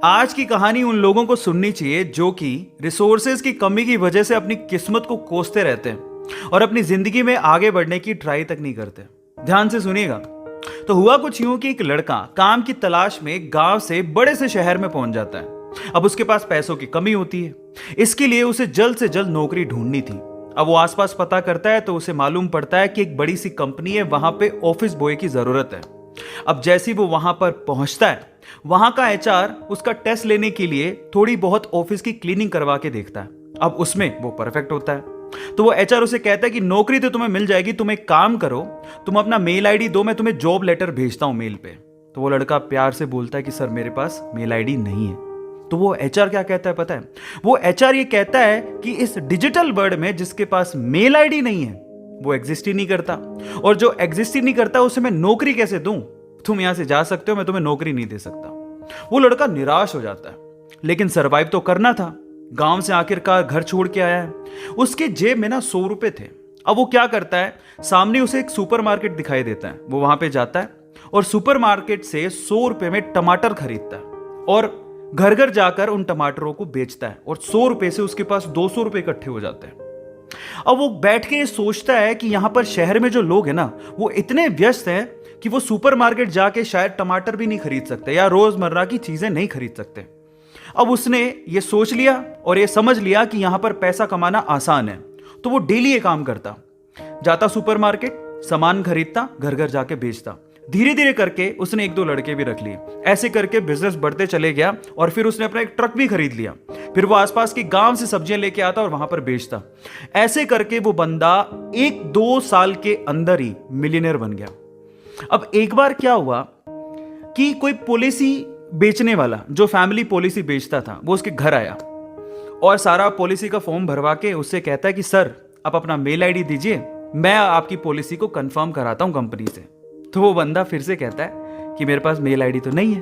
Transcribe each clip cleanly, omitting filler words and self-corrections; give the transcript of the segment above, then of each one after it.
आज की कहानी उन लोगों को सुननी चाहिए जो कि रिसोर्सेज की कमी की वजह से अपनी किस्मत को कोसते रहते हैं और अपनी जिंदगी में आगे बढ़ने की ट्राई तक नहीं करते। ध्यान से सुनिएगा। तो हुआ कुछ यूं कि एक लड़का काम की तलाश में गांव से बड़े से शहर में पहुंच जाता है। अब उसके पास पैसों की कमी होती है, इसके लिए उसे जल्द से जल्द नौकरी ढूंढनी थी। अब वो आसपास पता करता है तो उसे मालूम पड़ता है कि एक बड़ी सी कंपनी है, वहां पे ऑफिस बॉय की जरूरत है। अब जैसे ही वो वहां पर पहुंचता है, वहां का एचआर उसका टेस्ट लेने के लिए थोड़ी बहुत ऑफिस की क्लीनिंग करवा के देखता है। अब उसमें वो परफेक्ट होता है, तो वो एचआर उसे कहता है कि नौकरी तो तुम्हें मिल जाएगी, तुम एक काम करो, तुम अपना मेल आईडी दो, मैं तुम्हें जॉब लेटर भेजता हूं मेल पे। तो वो लड़का प्यार से बोलता है कि सर मेरे पास मेल आईडी नहीं है। तो वो एचआर क्या कहता है पता है? वो एचआर ये कहता है कि इस डिजिटल वर्ल्ड में जिसके पास मेल आईडी नहीं है वो एग्जिस्ट ही नहीं करता, और जो एग्जिस्ट ही नहीं करता उसे मैं नौकरी कैसे दूं? तुम यहां से जा सकते हो, मैं तुम्हें नौकरी नहीं दे सकता। वो लड़का निराश हो जाता है, लेकिन सरवाइव तो करना था। गांव से आखिरकार घर छोड़ के आया है, उसके जेब में ना 100 रुपए थे। अब वो क्या करता है, सामने उसे एक सुपरमार्केट दिखाई देता है, वो वहां पे जाता है और सुपरमार्केट से 100 रुपए में टमाटर खरीदता है और घर घर जाकर उन टमाटरों को बेचता है, और 100 रुपए से उसके पास 200 रुपए इकट्ठे हो जाते हैं। अब वो बैठ के सोचता है कि यहां पर शहर में जो लोग हैं ना, वो इतने व्यस्त हैं कि वो सुपरमार्केट जाके शायद टमाटर भी नहीं खरीद सकते या रोजमर्रा की चीजें नहीं खरीद सकते। अब उसने ये सोच लिया और ये समझ लिया कि यहां पर पैसा कमाना आसान है, तो वो डेली ये काम करता, जाता सुपरमार्केट, सामान खरीदता, घर घर जाके बेचता। धीरे धीरे करके उसने 1-2 लड़के भी रख लिए। ऐसे करके बिजनेस बढ़ते चले गया और फिर उसने अपना एक ट्रक भी खरीद लिया। फिर वो आसपास के गांव से सब्जियां लेके आता और वहां पर बेचता। ऐसे करके वो बंदा 1-2 साल के अंदर ही मिलियनर बन गया। अब एक बार क्या हुआ कि कोई पॉलिसी बेचने वाला, जो फैमिली पॉलिसी बेचता था, वो उसके घर आया और सारा पॉलिसी का फॉर्म भरवा के उससे कहता है कि सर आप अपना मेल आईडी दीजिए, मैं आपकी पॉलिसी को कंफर्म कराता हूं कंपनी से। तो वो बंदा फिर से कहता है कि मेरे पास मेल आईडी तो नहीं है।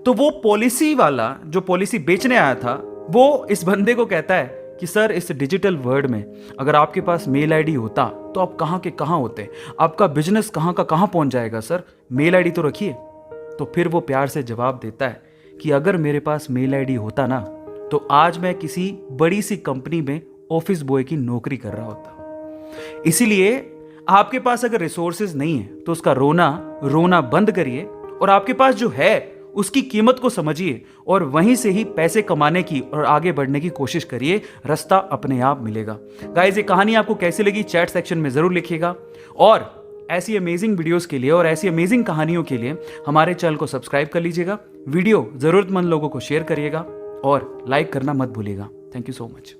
तो वो पॉलिसी वाला जो पॉलिसी बेचने आया था, वो इस बंदे को कहता है कि सर इस डिजिटल वर्ल्ड में अगर आपके पास मेल आईडी होता तो आप कहां के कहां होते, आपका बिजनेस कहां का कहां पहुंच जाएगा, सर मेल आईडी तो रखिए। तो फिर वो प्यार से जवाब देता है कि अगर मेरे पास मेल आईडी होता ना, तो आज मैं किसी बड़ी सी कंपनी में ऑफिस बॉय की नौकरी कर रहा होता। इसीलिए आपके पास अगर रिसोर्सेज नहीं है तो उसका रोना बंद करिए और आपके पास जो है उसकी कीमत को समझिए और वहीं से ही पैसे कमाने की और आगे बढ़ने की कोशिश करिए। रास्ता अपने आप मिलेगा। गाइस, ये कहानी आपको कैसी लगी चैट सेक्शन में जरूर लिखिएगा, और ऐसी अमेजिंग वीडियोस के लिए और ऐसी अमेजिंग कहानियों के लिए हमारे चैनल को सब्सक्राइब कर लीजिएगा। वीडियो जरूरतमंद लोगों को शेयर करिएगा और लाइक करना मत भूलिएगा। Thank you so much.